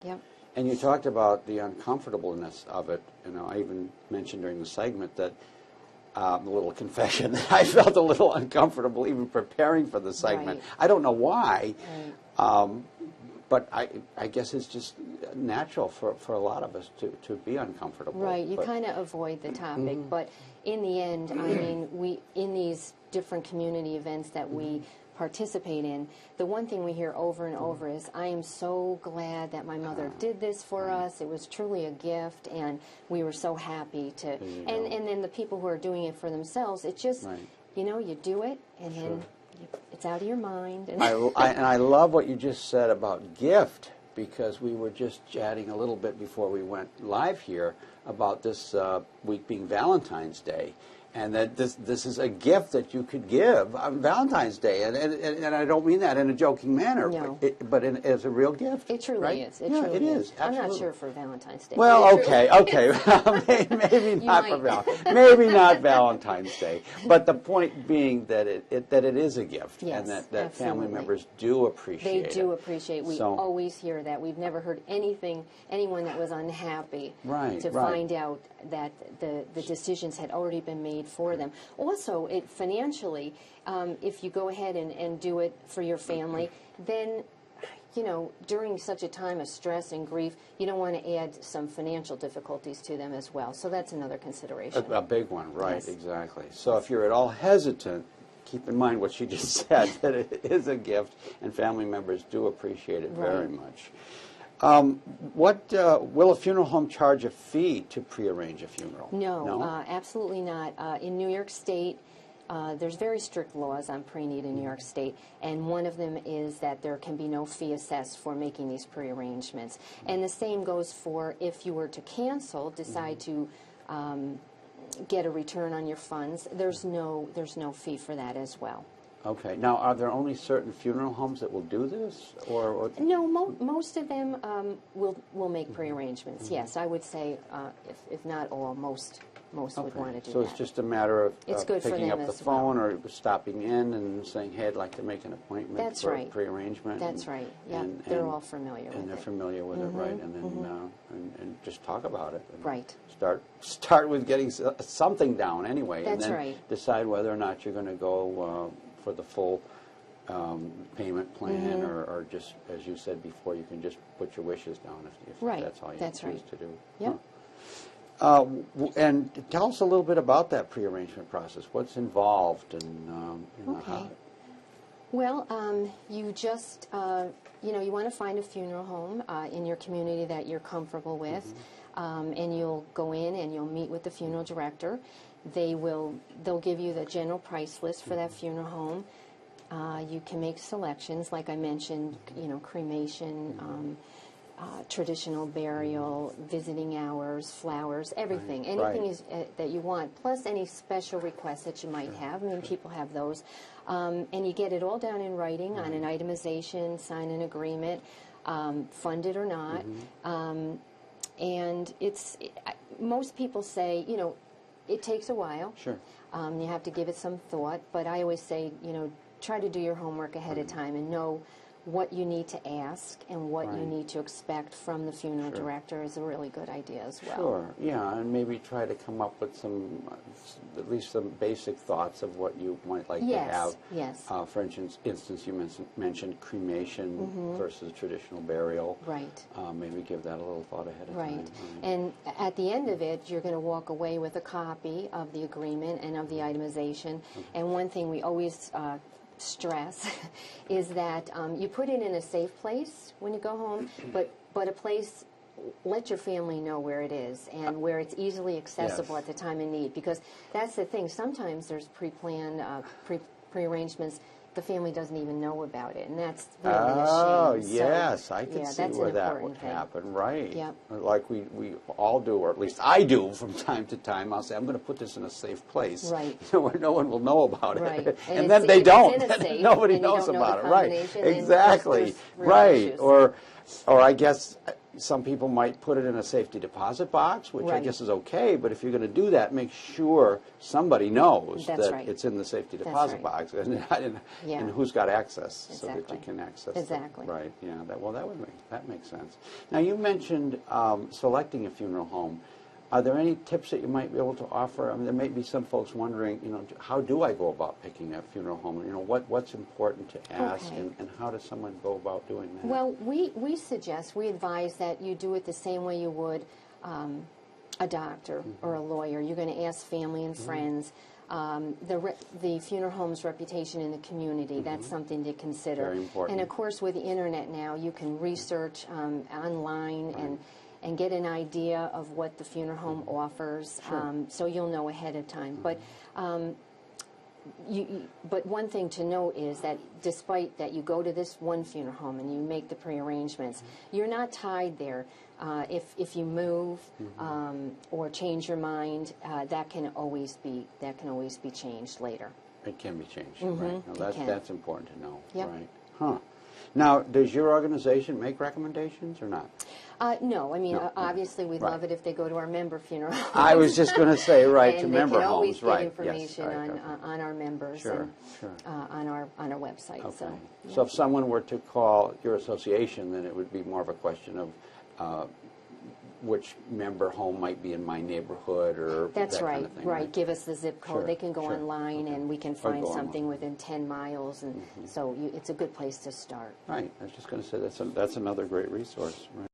Yep. And you talked about the uncomfortableness of it. You know, I even mentioned during the segment that a little confession that I felt a little uncomfortable even preparing for the segment. Right. I don't know why, Right. but I guess it's just natural for a lot of us to be uncomfortable. Right. You But- kind of avoid the topic, but in the end, I mean, we in these different community events that we participate in, the one thing we hear over and over is, I am so glad that my mother did this for us. It was truly a gift, and we were so happy to. And then the people who are doing it for themselves, it's just, Right. you know, you do it, and then it's out of your mind. And and I love what you just said about gift, because we were just chatting a little bit before we went live here about this week being Valentine's Day. And that this is a gift that you could give on Valentine's Day, and I don't mean that in a joking manner, No. but as a real gift. it truly right? is. It yeah, truly it is. I'm not Absolutely. sure for Valentine's Day. Well, But it okay. Maybe not for maybe not Valentine's Day, but the point being that it is a gift, Yes, and that family absolutely. members do appreciate They it. do appreciate. We So- always hear that. We've never heard anyone that was unhappy Right, to right. find out that the decisions had already been made for them. Also, it financially, if you go ahead and do it for your family, then, you know, during such a time of stress and grief, you don't want to add some financial difficulties to them as well. So that's another consideration. A big one, right, Yes. exactly. So if you're at all hesitant, keep in mind what she just said, that it is a gift, and family members do appreciate it very Right. much. Will a funeral home charge a fee to prearrange a funeral? No, absolutely not. In New York State, there's very strict laws on Preneed in New York State, and one of them is that there can be no fee assessed for making these prearrangements. And the same goes for if you were to cancel, decide to get a return on your funds, there's no fee for that as well. Okay. Now, are there only certain funeral homes that will do this, or No, most of them will make prearrangements. Yes, I would say, if not all, most would want to do so that. it's just a matter of It's good for picking them up the as well. phone or stopping in and saying, "Hey, I'd like to make an appointment That's for right. prearrangement." That's right. Yeah, they're all familiar with and they're it. familiar with it, right? And then and just talk about it. And Right. Start with getting something down anyway, and That's then right. decide whether or not you're going to go for the full payment plan, or just, as you said before, you can just put your wishes down if Right. that's all you That's choose right. to do. Yep. And tell us a little bit about that prearrangement process. What's involved, and Okay. Well, you just, you want to find a funeral home in your community that you're comfortable with, and you'll go in and you'll meet with the funeral director. They'll give you the general price list for that funeral home. You can make selections, like I mentioned, cremation, traditional burial, visiting hours, flowers, everything. Right, Anything right. is that you want, plus any special requests that you might have. I mean, people have those. And you get it all down in writing on an itemization, sign an agreement, funded or not. And most people say, it takes a while. Sure. You have to give it some thought, but I always say, try to do your homework ahead of time and know what you need to ask and what you need to expect from the funeral director is a really good idea as well. Sure, yeah, and maybe try to come up with at least some basic thoughts of what you might like to have. Yes. For instance, you mentioned cremation versus traditional burial. Right. Maybe give that a little thought ahead of Right. time. And at the end of it, you're going to walk away with a copy of the agreement and of the itemization. And one thing we always stress is that you put it in a safe place when you go home, but a place, let your family know where it is and where it's easily accessible at the time of need, because that's the thing. Sometimes there's pre-planned, prearrangements the family doesn't even know about it, and that's really a shame. Oh, So, yes, I can see that's where an that important would thing. happen, right. Yep. Like we all do, or at least I do from time to time. I'll say, I'm going to put this in a safe place, Right. where no one will know about Right. it. And And it's- then they if it's don't. in a safe Nobody and you knows don't know about the it, right. combination, then Exactly, there's real right. issues. Or I guess, some people might put it in a safety deposit box, which I Right. guess is okay, but if you're going to do that, make sure somebody knows That's that right. it's in the safety That's deposit right. box Yeah. and who's got access so that Exactly. you can access it. Exactly. Right, yeah, that makes sense. Now, you mentioned selecting a funeral home. Are there any tips that you might be able to offer? I mean, there may be some folks wondering, how do I go about picking a funeral home? What's important to ask, Okay. and how does someone go about doing that? Well, we advise that you do it the same way you would a doctor or a lawyer. You're going to ask family and friends. The funeral home's reputation in the community, that's something to consider. Very important. And of course, with the internet now, you can research online and get an idea of what the funeral home offers, so you'll know ahead of time. But but one thing to note is that despite that you go to this one funeral home and you make the pre-arrangements, you're not tied there. If you move or change your mind, that can always be changed later. It can be changed, right? Now, can. that's important to know, Yep. right? Huh. Now, does your organization make recommendations or not? No, I mean, No. obviously, we'd Right. love it if they go to our member funeral homes. I was just going to say, right, to and member they can always homes, get right? information yes, right, on our members Sure, and sure. on our website. Okay. So, So if someone were to call your association, then it would be more of a question of which member home might be in my neighborhood or that's that right, kind of thing, right. Give us the zip code. Sure, They can go sure. online Okay. and we can Or find go something online. within 10 miles, and so it's a good place to start. Right. I was just going to say that's another great resource. Right.